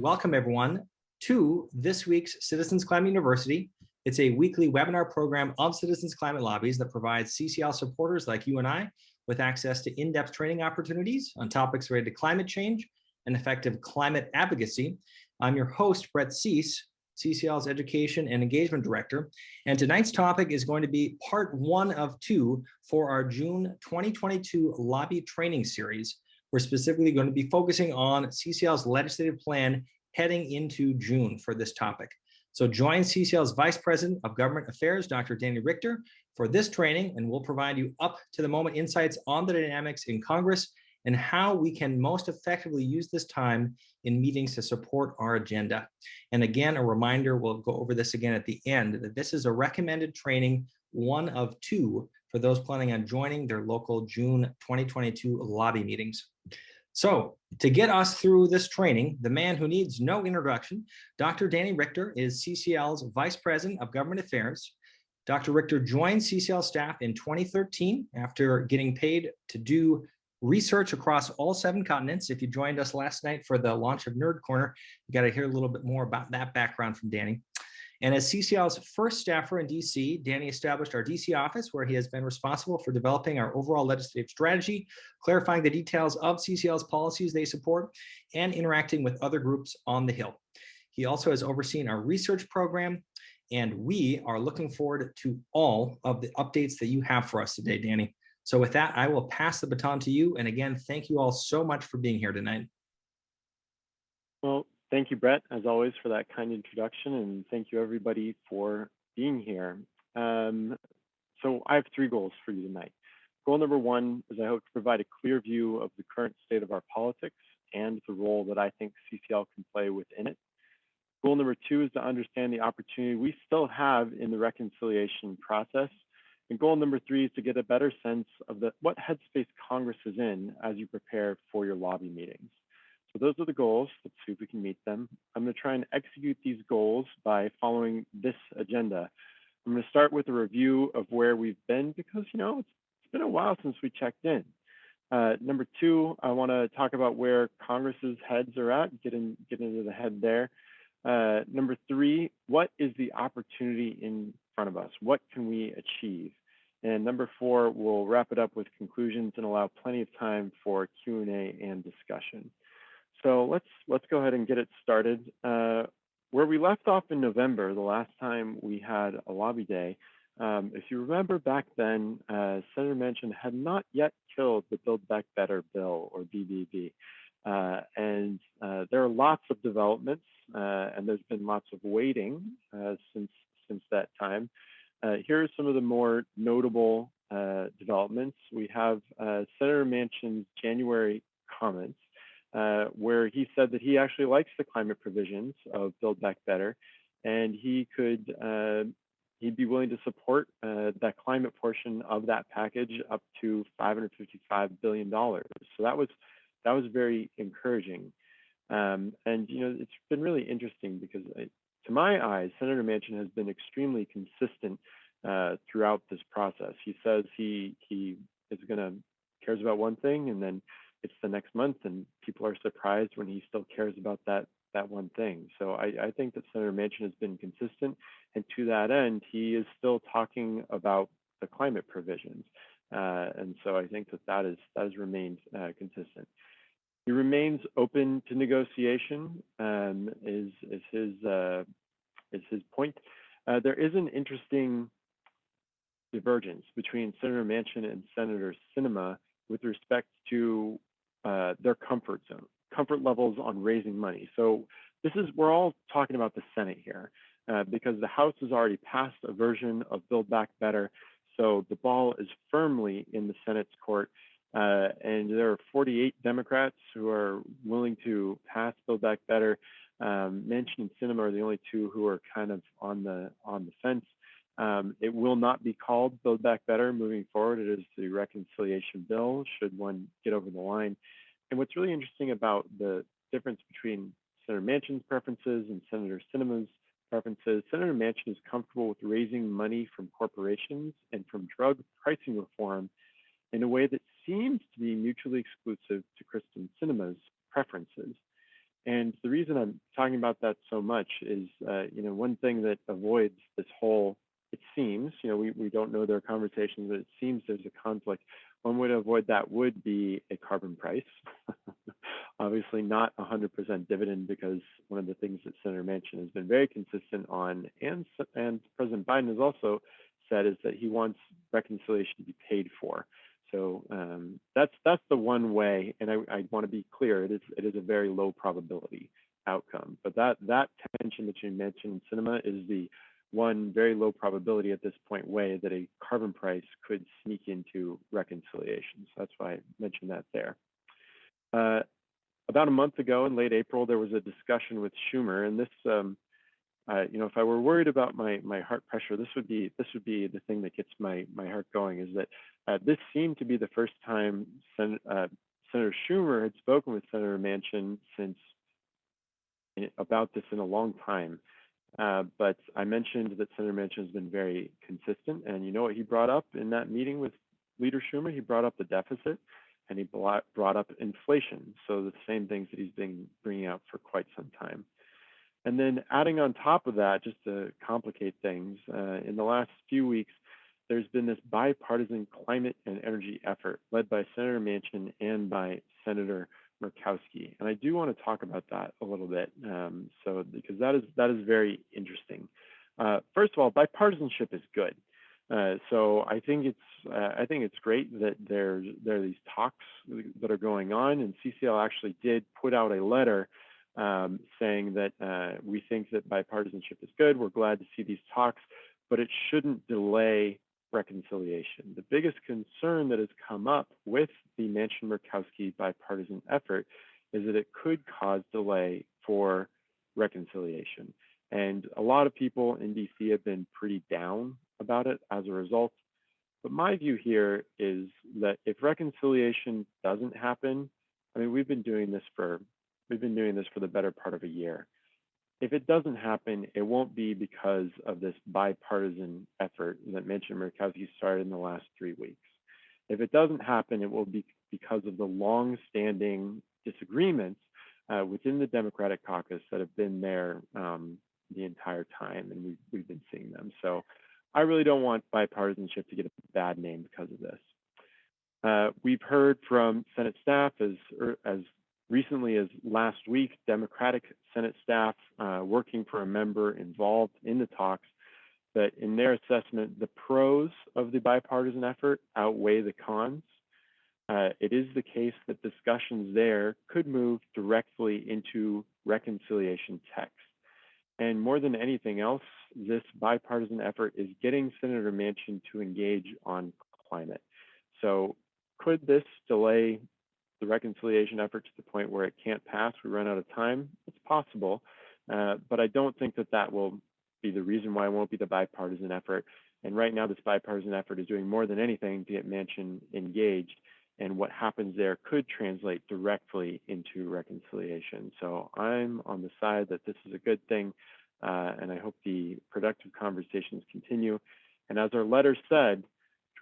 welcome everyone to this week's Citizens Climate University. It's a weekly webinar program of Citizens Climate Lobbies that provides CCL supporters like you and I with access to in-depth training opportunities on topics related to climate change and effective climate advocacy. I'm your host, Brett Cease, CCL's Education and Engagement Director, and tonight's topic is going to be part 1 of 2 for our June 2022 Lobby Training Series. We're specifically going to be focusing on CCL's legislative plan heading into June for this topic. So join CCL's Vice President of Government Affairs, Dr. Danny Richter, for this training, and we'll provide you up-to-the-moment insights on the dynamics in Congress and how we can most effectively use this time in meetings to support our agenda. And again, a reminder, we'll go over this again at the end, that this is a recommended training, 1 of 2, for those planning on joining their local June 2022 lobby meetings. So to get us through this training, the man who needs no introduction, Dr. Danny Richter is CCL's Vice President of Government Affairs. Dr. Richter joined CCL staff in 2013 after getting paid to do research across all 7 continents. If you joined us last night for the launch of Nerd Corner, you got to hear a little bit more about that background from Danny. And as CCL's first staffer in DC, Danny established our DC office, where he has been responsible for developing our overall legislative strategy, clarifying the details of CCL's policies they support, and interacting with other groups on the Hill. He also has overseen our research program, and we are looking forward to all of the updates that you have for us today, Danny. So with that, I will pass the baton to you. And again, thank you all so much for being here tonight. Well, thank you, Brett, as always, for that kind introduction, and thank you, everybody, for being here. So I have 3 goals for you tonight. Goal number 1 is I hope to provide a clear view of the current state of our politics and the role that I think CCL can play within it. Goal number 2 is to understand the opportunity we still have in the reconciliation process. And goal number 3 is to get a better sense of what headspace Congress is in as you prepare for your lobby meetings. So those are the goals. Let's see if we can meet them. I'm going to try and execute these goals by following this agenda. I'm going to start with a review of where we've been because, it's been a while since we checked in. Number 2, I want to talk about where Congress's heads are at, get into the head there. Number 3, what is the opportunity in front of us? What can we achieve? And number 4, we'll wrap it up with conclusions and allow plenty of time for Q&A and discussion. So let's go ahead and get it started. Where we left off in November, the last time we had a lobby day, if you remember back then, Senator Manchin had not yet killed the Build Back Better bill, or BBB. And there are lots of developments, and there's been lots of waiting since that time. Here are some of the more notable developments. We have Senator Manchin's January comments, where he said that he actually likes the climate provisions of Build Back Better, and he'd be willing to support that climate portion of that package up to $555 billion. So that was very encouraging. And it's been really interesting because to my eyes, Senator Manchin has been extremely consistent throughout this process. He says he cares about one thing, and then it's the next month, and people are surprised when he still cares about that one thing. So I think that Senator Manchin has been consistent, and to that end, he is still talking about the climate provisions. And so I think that has remained consistent. He remains open to negotiation, is his point. There is an interesting divergence between Senator Manchin and Senator Sinema with respect to their comfort levels on raising money. So we're all talking about the Senate here, because the House has already passed a version of Build Back Better. So the ball is firmly in the Senate's court. And there are 48 Democrats who are willing to pass Build Back Better. Manchin and Sinema are the only 2 who are kind of on the fence. It will not be called Build Back Better moving forward. It is the reconciliation bill, should one get over the line. And what's really interesting about the difference between Senator Manchin's preferences and Senator Sinema's preferences, Senator Manchin is comfortable with raising money from corporations and from drug pricing reform in a way that seems to be mutually exclusive to Kristen Sinema's preferences. And the reason I'm talking about that so much is, one thing that avoids this whole, it seems, we don't know their conversations, but it seems there's a conflict. One way to avoid that would be a carbon price. Obviously not 100% dividend, because one of the things that Senator Manchin has been very consistent on, and President Biden has also said, is that he wants reconciliation to be paid for. So that's the one way, and I want to be clear, it is a very low probability outcome. But that tension that you mentioned in cinema is the one very low probability at this point way that a carbon price could sneak into reconciliation. So that's why I mentioned that there. About a month ago in late April, there was a discussion with Schumer, and this, if I were worried about my heart pressure, this would be the thing that gets my heart going. Is that this seemed to be the first time Senator Schumer had spoken with Senator Manchin about this in a long time. But I mentioned that Senator Manchin has been very consistent, and you know what he brought up in that meeting with Leader Schumer? He brought up the deficit, and he brought up inflation. So the same things that he's been bringing out for quite some time. And then adding on top of that, just to complicate things, in the last few weeks, there's been this bipartisan climate and energy effort led by Senator Manchin and by Senator Murkowski. And I do want to talk about that a little bit, because that is very interesting. First of all, bipartisanship is good. So I think it's great that there are these talks that are going on, and CCL actually did put out a letter saying that we think that bipartisanship is good. We're glad to see these talks, but it shouldn't delay reconciliation. The biggest concern that has come up with the Manchin-Murkowski bipartisan effort is that it could cause delay for reconciliation. And a lot of people in DC have been pretty down about it as a result. But my view here is that if reconciliation doesn't happen, I mean, we've been doing this for the better part of a year. If it doesn't happen, it won't be because of this bipartisan effort that Manchin-Murkowski started in the last 3 weeks. If it doesn't happen, it will be because of the long-standing disagreements within the Democratic caucus that have been there the entire time, and we've been seeing them. So I really don't want bipartisanship to get a bad name because of this. We've heard from Senate staff as recently as last week, Democratic Senate staff working for a member involved in the talks, that in their assessment, the pros of the bipartisan effort outweigh the cons. It is the case that discussions there could move directly into reconciliation text. And more than anything else, this bipartisan effort is getting Senator Manchin to engage on climate. So could this delay the reconciliation effort to the point where it can't pass, we run out of time? It's possible, but I don't think that will be the reason why it won't be the bipartisan effort. And right now, this bipartisan effort is doing more than anything to get Manchin engaged, and what happens there could translate directly into reconciliation. So I'm on the side that this is a good thing, and I hope the productive conversations continue. And as our letter said,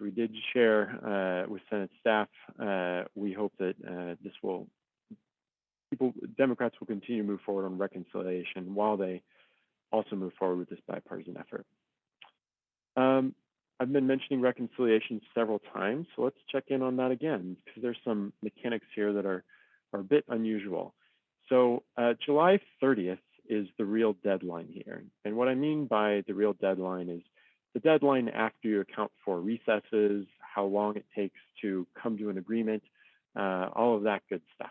which we did share with Senate staff, we hope that Democrats will continue to move forward on reconciliation while they also move forward with this bipartisan effort. I've been mentioning reconciliation several times, so let's check in on that again, because there's some mechanics here that are a bit unusual. So July 30th is the real deadline here. And what I mean by the real deadline is the deadline after you account for recesses, how long it takes to come to an agreement, all of that good stuff.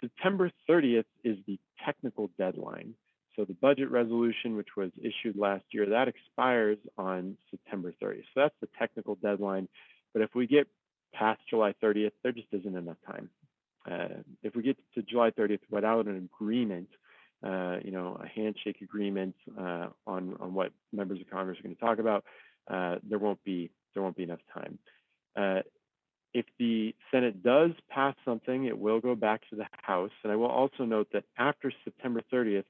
September 30th is the technical deadline. So the budget resolution, which was issued last year, that expires on September 30th. So that's the technical deadline. But if we get past July 30th, there just isn't enough time. If we get to July 30th without an agreement, a handshake agreement on what members of Congress are going to talk about, there won't be enough time. If the Senate does pass something, it will go back to the House. And I will also note that after September 30th,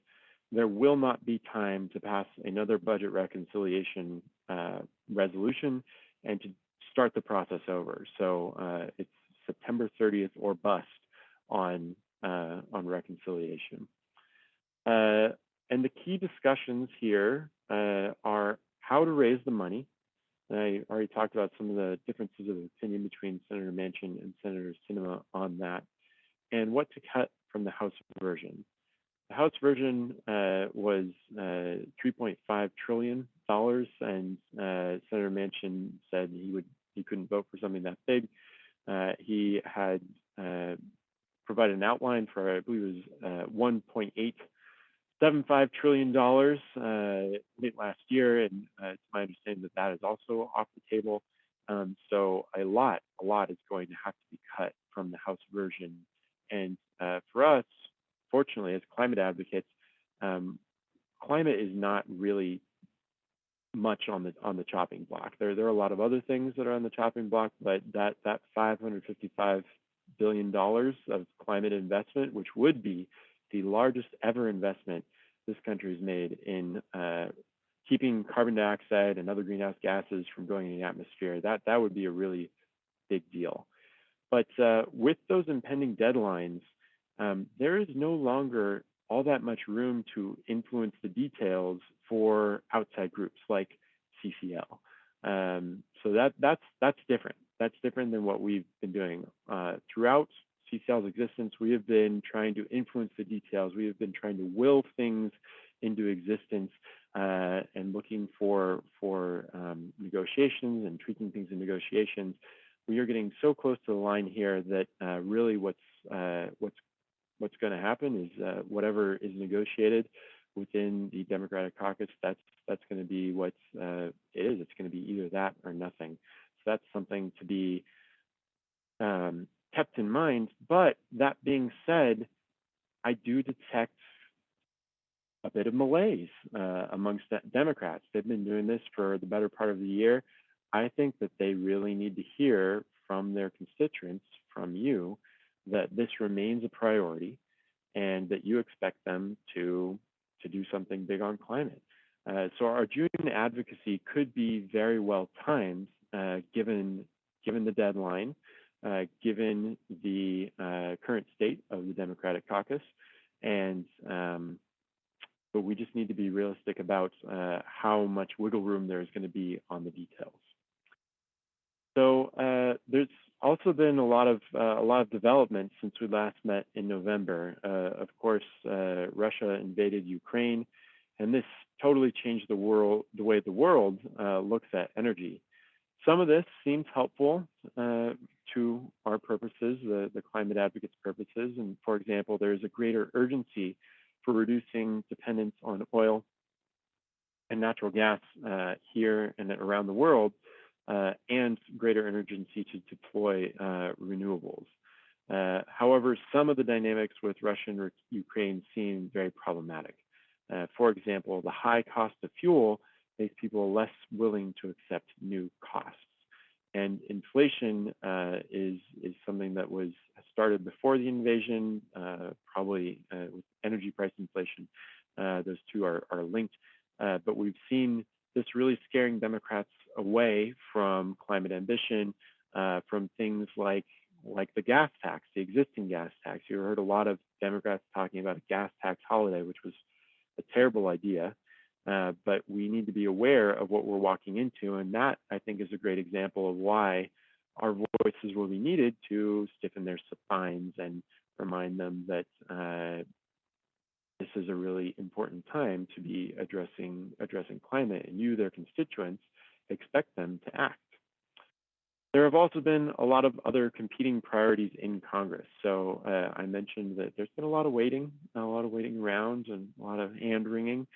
there will not be time to pass another budget reconciliation resolution and to start the process over. So it's September 30th or bust on reconciliation. Uh, and the key discussions here are how to raise the money. I already talked about some of the differences of opinion between Senator Manchin and Senator Sinema on that, and what to cut from the House version. The House version was $3.5 trillion, and Senator Manchin said he couldn't vote for something that big. He had provided an outline for, I believe it was $1.875 trillion late last year, and it's my understanding that that is also off the table. So a lot is going to have to be cut from the House version. And for us, fortunately, as climate advocates, climate is not really much on the chopping block. There are a lot of other things that are on the chopping block, but that $555 billion of climate investment, which would be the largest ever investment this country has made in keeping carbon dioxide and other greenhouse gases from going in the atmosphere, that would be a really big deal. But with those impending deadlines, there is no longer all that much room to influence the details for outside groups like CCL. So that's different. That's different than what we've been doing. Throughout CCL's existence, we have been trying to influence the details. We have been trying to will things into existence and looking for negotiations and tweaking things in negotiations. We are getting so close to the line here that really what's going to happen is whatever is negotiated within the Democratic caucus, that's going to be what it is. It's going to be either that or nothing. So that's something to be kept in mind. But that being said, I do detect a bit of malaise amongst Democrats. They've been doing this for the better part of the year. I think that they really need to hear from their constituents, from you, that this remains a priority and that you expect them to do something big on climate. So our June advocacy could be very well timed given the deadline, given the current state of the Democratic caucus, and but we just need to be realistic about how much wiggle room there is going to be on the details. So there's also been a lot of development since we last met in November. Of course, Russia invaded Ukraine, and this totally changed the way the world looks at energy. Some of this seems helpful to our purposes, the climate advocates' purposes. And for example, there is a greater urgency for reducing dependence on oil and natural gas here and around the world, and greater urgency to deploy renewables. However, some of the dynamics with Russia and Ukraine seem very problematic. For example, the high cost of fuel makes people less willing to accept new costs. And inflation is something that was started before the invasion, probably with energy price inflation. Those two are linked. But we've seen this really scaring Democrats away from climate ambition, from things like the gas tax, the existing gas tax. You heard a lot of Democrats talking about a gas tax holiday, which was a terrible idea. But we need to be aware of what we're walking into. And that, I think, is a great example of why our voices will be needed to stiffen their spines and remind them that this is a really important time to be addressing climate, and you, their constituents, expect them to act. There have also been a lot of other competing priorities in Congress. So I mentioned that there's been a lot of waiting around and a lot of hand-wringing.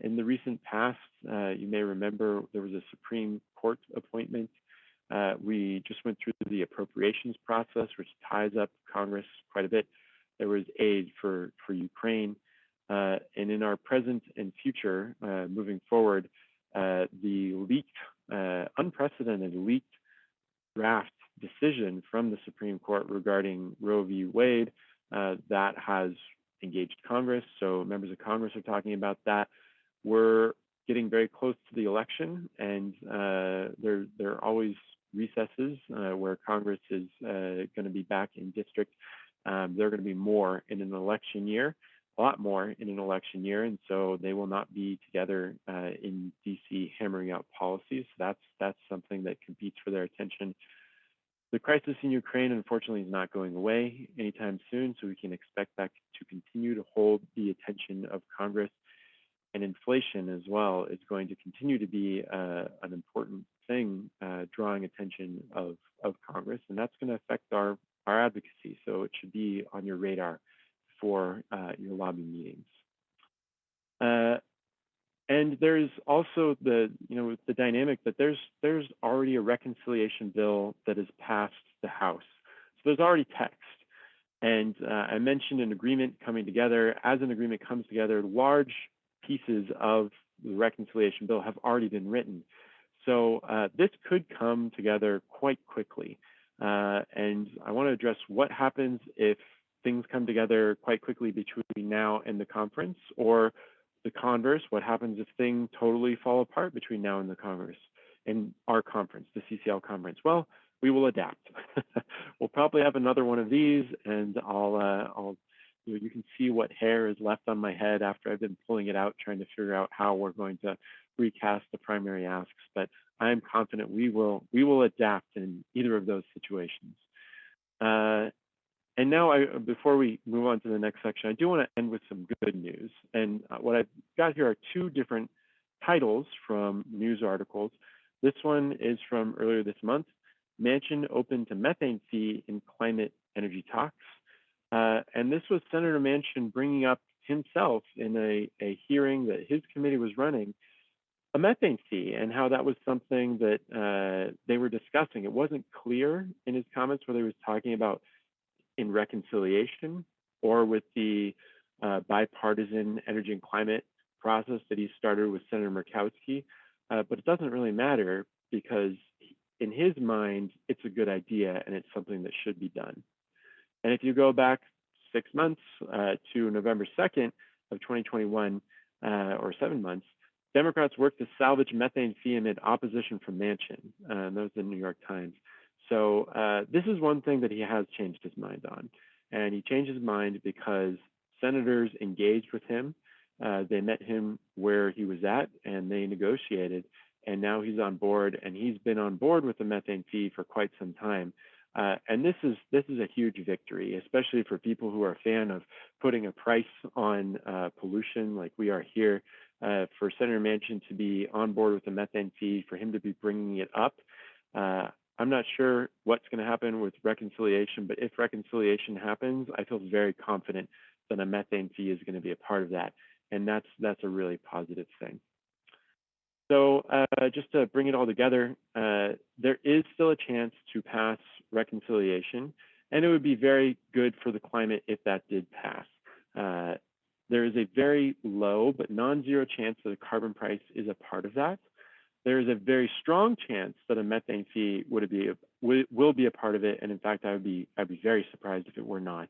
In the recent past, you may remember there was a Supreme Court appointment. We just went through the appropriations process, which ties up Congress quite a bit. There was aid for Ukraine. And in our present and future, moving forward, the unprecedented leaked draft decision from the Supreme Court regarding Roe v. Wade that has engaged Congress. So members of Congress are talking about that. We're getting very close to the election, and there are always recesses where Congress is going to be back in district. There are going to be more in an election year, a lot more in an election year, and so they will not be together in DC hammering out policies. So that's something that competes for their attention. The crisis in Ukraine, unfortunately, is not going away anytime soon, so we can expect that to continue to hold the attention of Congress. And inflation as well is going to continue to be an important thing drawing attention of Congress, and that's going to affect our advocacy. So it should be on your radar for your lobby meetings. And there's also the dynamic that there's already a reconciliation bill that has passed the House. So there's already text. And I mentioned an agreement coming together. As an agreement comes together, large pieces of the reconciliation bill have already been written. So this could come together quite quickly. And I want to address what happens if things come together quite quickly between now and the conference, or the converse, what happens if things totally fall apart between now and the Congress and our conference, the CCL conference? Well, we will adapt. We'll probably have another one of these, and you can see what hair is left on my head after I've been pulling it out, trying to figure out how we're going to recast the primary asks. But I'm confident we will adapt in either of those situations. And now, before we move on to the next section, I do want to end with some good news. And what I've got here are two different titles from news articles. This one is from earlier this month: Manchin open to methane fee in climate energy talks. And this was Senator Manchin bringing up himself in a hearing that his committee was running, a methane fee, and how that was something that they were discussing. It wasn't clear in his comments whether he was talking about in reconciliation or with the bipartisan energy and climate process that he started with Senator Murkowski. But it doesn't really matter, because in his mind, it's a good idea and it's something that should be done. And if you go back 6 months to November 2nd of 2021, or 7 months, Democrats worked to salvage methane fee amid opposition from Manchin. That was the New York Times. So this is one thing that he has changed his mind on. And he changed his mind because senators engaged with him. They met him where he was at, and they negotiated. And now he's on board, and he's been on board with the methane fee for quite some time. And this is a huge victory, especially for people who are a fan of putting a price on pollution like we are here. For Senator Manchin to be on board with the methane fee, for him to be bringing it up. I'm not sure what's going to happen with reconciliation, but if reconciliation happens, I feel very confident that a methane fee is going to be a part of that. And that's a really positive thing. So just to bring it all together, there is still a chance to pass reconciliation, and it would be very good for the climate if that did pass. There is a very low but non-zero chance that a carbon price is a part of that. There is a very strong chance that a methane fee will be a part of it, and in fact, I'd be very surprised if it were not.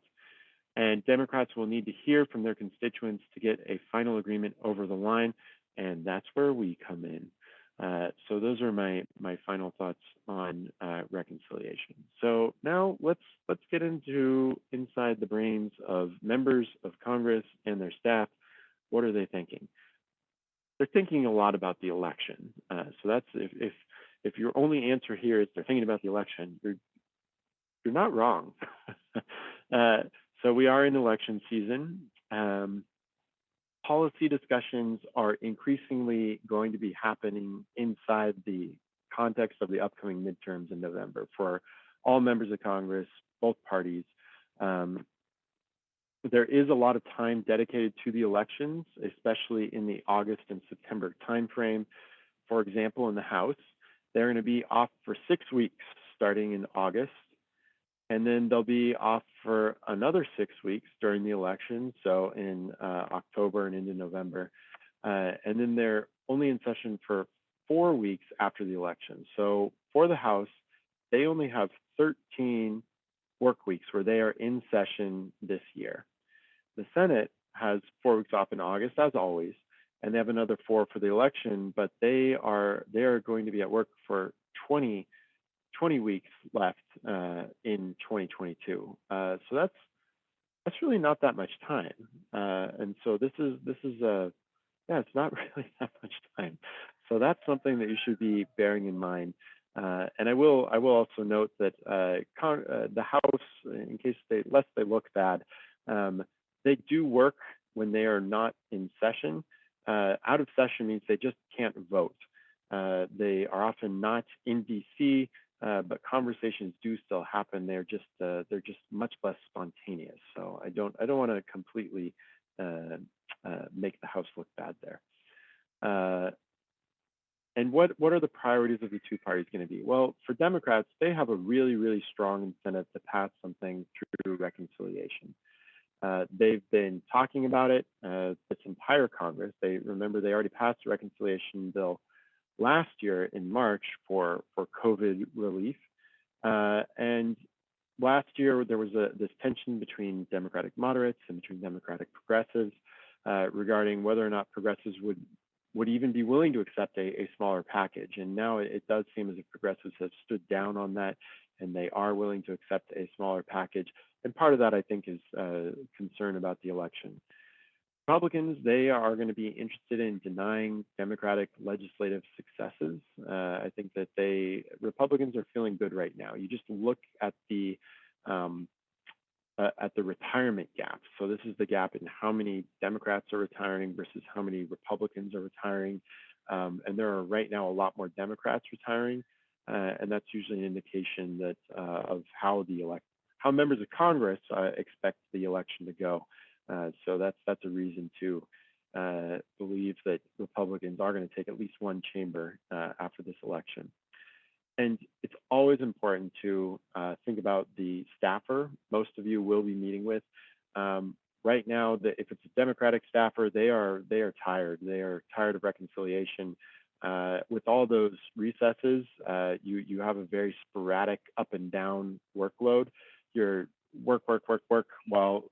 And Democrats will need to hear from their constituents to get a final agreement over the line, and that's where we come in. So those are my final thoughts on reconciliation. So now let's get inside the brains of members of Congress and their staff. What are they thinking? They're thinking a lot about the election. So that's if your only answer here is they're thinking about the election, you're not wrong. So we are in election season. Policy discussions are increasingly going to be happening inside the context of the upcoming midterms in November for all members of Congress, both parties. There is a lot of time dedicated to the elections, especially in the August and September timeframe. For example, in the House, they're going to be off for 6 weeks starting in August, and then they'll be off for another 6 weeks during the election, so in October and into November. And then they're only in session for 4 weeks after the election. So for the House, they only have 13 work weeks where they are in session this year. The Senate has 4 weeks off in August, as always, and they have another 4 for the election, but they are going to be at work for 20 weeks left in 2022. So That's really not that much time. And so this is a yeah, it's not really that much time. So that's something that you should be bearing in mind. And I will also note that the House, in case lest they look bad, um, they do work when they are not in session. Out of session means they just can't vote. They are often not in DC, but conversations do still happen. They're just much less spontaneous. So I don't want to completely uh, make the House look bad there. Uh, and what are the priorities of the two parties going to be? Well, for Democrats, they have a really, really strong incentive to pass something through reconciliation. They've been talking about it this entire Congress. They already passed a reconciliation bill last year in March for COVID relief. And last year there was this tension between Democratic moderates and between Democratic progressives regarding whether or not progressives would even be willing to accept a smaller package. And now it does seem as if progressives have stood down on that, and they are willing to accept a smaller package. And part of that, I think, is concern about the election. Republicans, they are going to be interested in denying Democratic legislative successes. I think that Republicans are feeling good right now. You just look um, at the retirement gap. So this is the gap in how many Democrats are retiring versus how many Republicans are retiring. And there are right now a lot more Democrats retiring, and that's usually an indication that of how members of Congress expect the election to go. So that's a reason to believe that Republicans are going to take at least one chamber after this election. And it's always important to think about the staffer most of you will be meeting with. Right now, if it's a Democratic staffer, they are tired. They are tired of reconciliation. With all those recesses, you have a very sporadic up and down workload. You're work, work, work, work while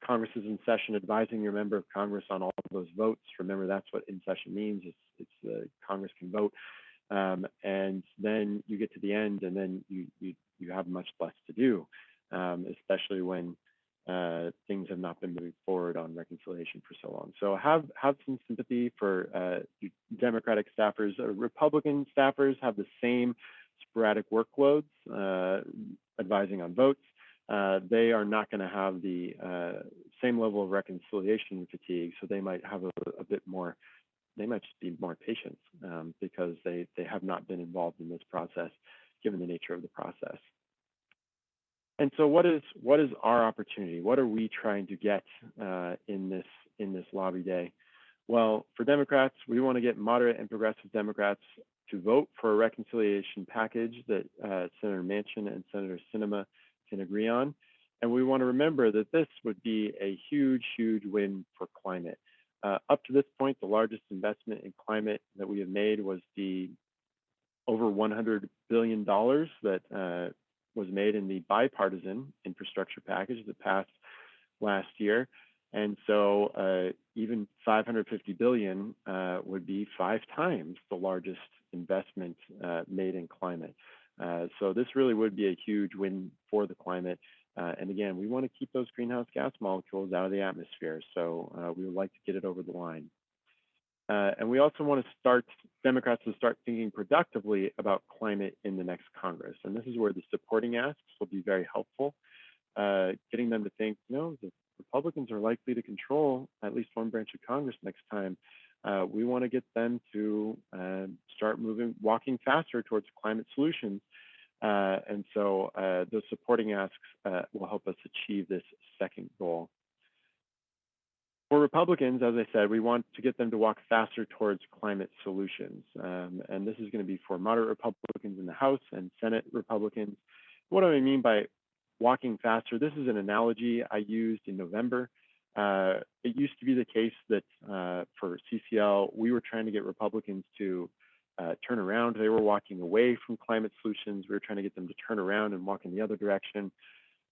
Congress is in session, advising your member of Congress on all of those votes. Remember, that's what in session means. It's Congress can vote. And then you get to the end, and then you have much less to do, especially when things have not been moving forward on reconciliation for so long. So have some sympathy for Democratic staffers. Republican staffers have the same sporadic workloads, advising on votes. They are not going to have the same level of reconciliation fatigue, so they might have a bit more. They might just be more patient because they have not been involved in this process, given the nature of the process. And so, what is our opportunity? What are we trying to get in this lobby day? Well, for Democrats, we want to get moderate and progressive Democrats to vote for a reconciliation package that Senator Manchin and Senator Sinema can agree on. And we want to remember that this would be a huge, huge win for climate. Up to this point, the largest investment in climate that we have made was the over $100 billion that was made in the bipartisan infrastructure package that passed last year. And so even 550 billion would be 5 times the largest investment made in climate. So this really would be a huge win for the climate. And again, we want to keep those greenhouse gas molecules out of the atmosphere. So we would like to get it over the line. And we also want Democrats to start thinking productively about climate in the next Congress. And this is where the supporting asks will be very helpful, getting them to think, no, the Republicans are likely to control at least one branch of Congress next time. We want to get them to start walking faster towards climate solutions. And so those supporting asks will help us achieve this second goal. For Republicans, as I said, we want to get them to walk faster towards climate solutions. And this is going to be for moderate Republicans in the House and Senate Republicans. What do I mean by walking faster? This is an analogy I used in November. It used to be the case that for CCL, we were trying to get Republicans to turn around. They were walking away from climate solutions. We were trying to get them to turn around and walk in the other direction.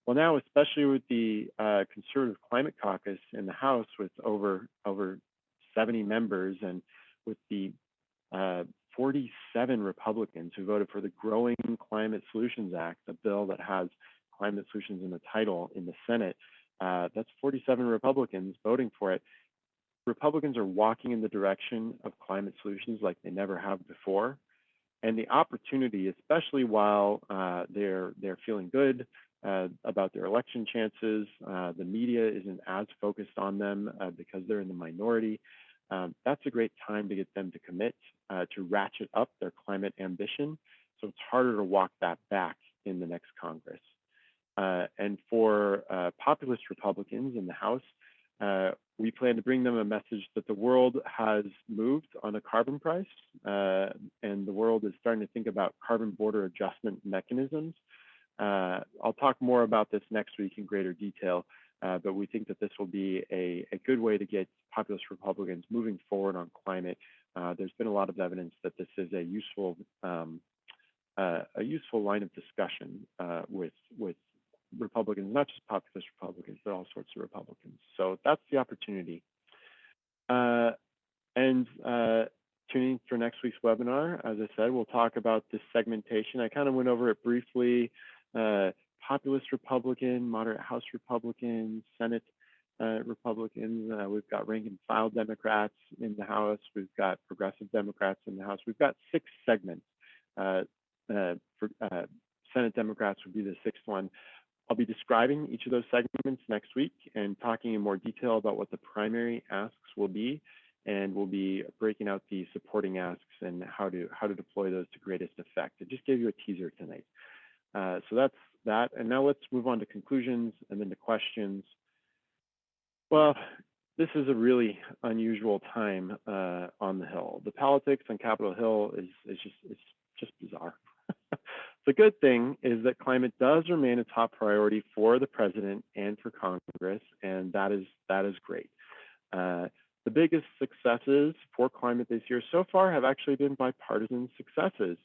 Well, now, especially with the Conservative Climate Caucus in the House with over 70 members and with the 47 Republicans who voted for the Growing Climate Solutions Act, a bill that has climate solutions in the title in the Senate, That's 47 Republicans voting for it. Republicans are walking in the direction of climate solutions like they never have before. And the opportunity, especially while they're feeling good about their election chances, the media isn't as focused on them because they're in the minority. That's a great time to get them to commit to ratchet up their climate ambition. So it's harder to walk that back in the next Congress. And for populist Republicans in the House, we plan to bring them a message that the world has moved on a carbon price, and the world is starting to think about carbon border adjustment mechanisms. I'll talk more about this next week in greater detail, but we think that this will be a good way to get populist Republicans moving forward on climate. There's been a lot of evidence that this is a useful line of discussion with Republicans, not just populist Republicans, but all sorts of Republicans. So that's the opportunity. And tuning for next week's webinar, as I said, we'll talk about this segmentation. I kind of went over it briefly. Populist Republican, moderate House Republicans, Senate Republicans. We've got rank and file Democrats in the House. We've got progressive Democrats in the House. We've got 6 segments. Senate Democrats would be the 6th one. I'll be describing each of those segments next week and talking in more detail about what the primary asks will be, and we'll be breaking out the supporting asks and how to deploy those to greatest effect. I just gave you a teaser tonight. So that's that. And now let's move on to conclusions and then to questions. Well, this is a really unusual time on the Hill. The politics on Capitol Hill is just bizarre. The good thing is that climate does remain a top priority for the president and for Congress, and that is great. The biggest successes for climate this year so far have actually been bipartisan successes.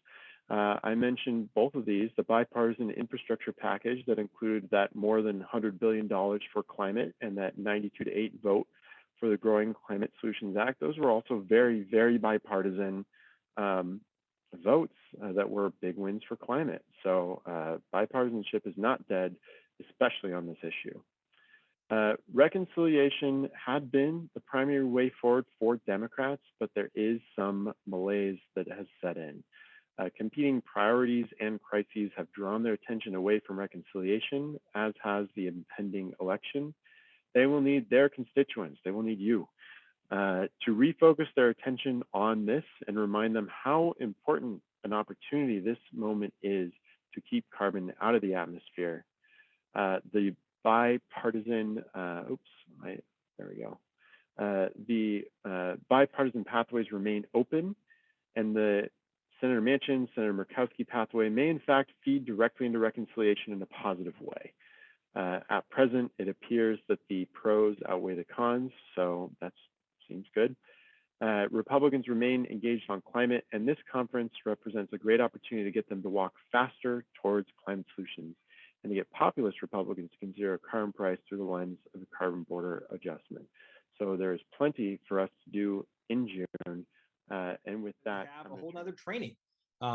I mentioned both of these, the bipartisan infrastructure package that included that more than $100 billion for climate and that 92-8 vote for the Growing Climate Solutions Act. Those were also very, very bipartisan votes that were big wins for climate. So bipartisanship is not dead, especially on this issue. Reconciliation had been the primary way forward for Democrats, but there is some malaise that has set in. Competing priorities and crises have drawn their attention away from reconciliation, as has the impending election. They will need their constituents, they will need you, to refocus their attention on this and remind them how important an opportunity this moment is to keep carbon out of the atmosphere. The bipartisan, bipartisan pathways remain open, and the Senator Manchin, Senator Murkowski pathway may in fact feed directly into reconciliation in a positive way. At present, it appears that the pros outweigh the cons, so that seems good. Republicans remain engaged on climate, and this conference represents a great opportunity to get them to walk faster towards climate solutions and to get populist Republicans to consider a carbon price through the lens of the carbon border adjustment. So there's plenty for us to do in June. And with that, we have a whole nother training.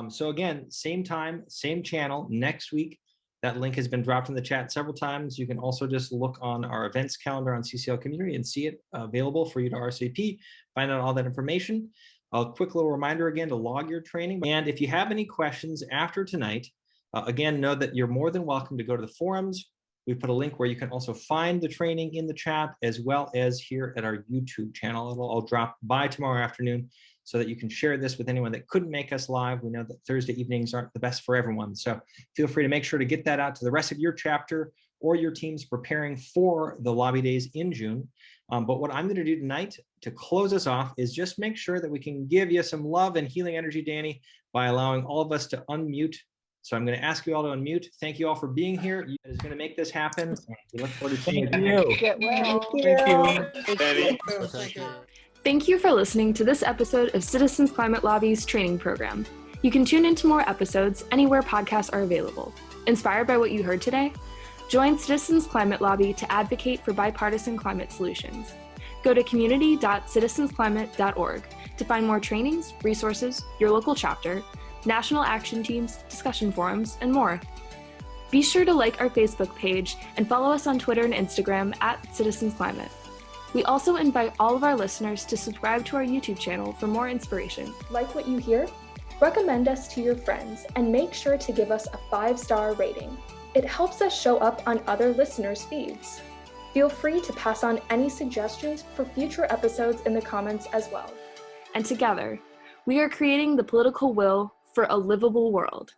So again, same time, same channel next week. That link has been dropped in the chat several times. You can also just look on our events calendar on CCL Community and see it available for you to RSVP, find out all that information. A quick little reminder again to log your training. And if you have any questions after tonight, again, know that you're more than welcome to go to the forums. We put a link where you can also find the training in the chat, as well as here at our YouTube channel. It'll all drop by tomorrow afternoon so that you can share this with anyone that couldn't make us live. We know that Thursday evenings aren't the best for everyone. So feel free to make sure to get that out to the rest of your chapter or your teams preparing for the lobby days in June. But what I'm going to do tonight to close us off is just make sure that we can give you some love and healing energy, Danny, by allowing all of us to unmute. So I'm going to ask you all to unmute. Thank you all for being here. You is going to make this happen. We look forward to seeing you. Get well. Thank you. Thank you for listening to this episode of Citizens Climate Lobby's training program. You can tune into more episodes anywhere podcasts are available. Inspired by what you heard today? Join Citizens Climate Lobby to advocate for bipartisan climate solutions. Go to community.citizensclimate.org to find more trainings, resources, your local chapter, national action teams, discussion forums, and more. Be sure to like our Facebook page and follow us on Twitter and Instagram @CitizensClimate. We also invite all of our listeners to subscribe to our YouTube channel for more inspiration. Like what you hear? Recommend us to your friends and make sure to give us a 5-star rating. It helps us show up on other listeners' feeds. Feel free to pass on any suggestions for future episodes in the comments as well. And together, we are creating the political will for a livable world.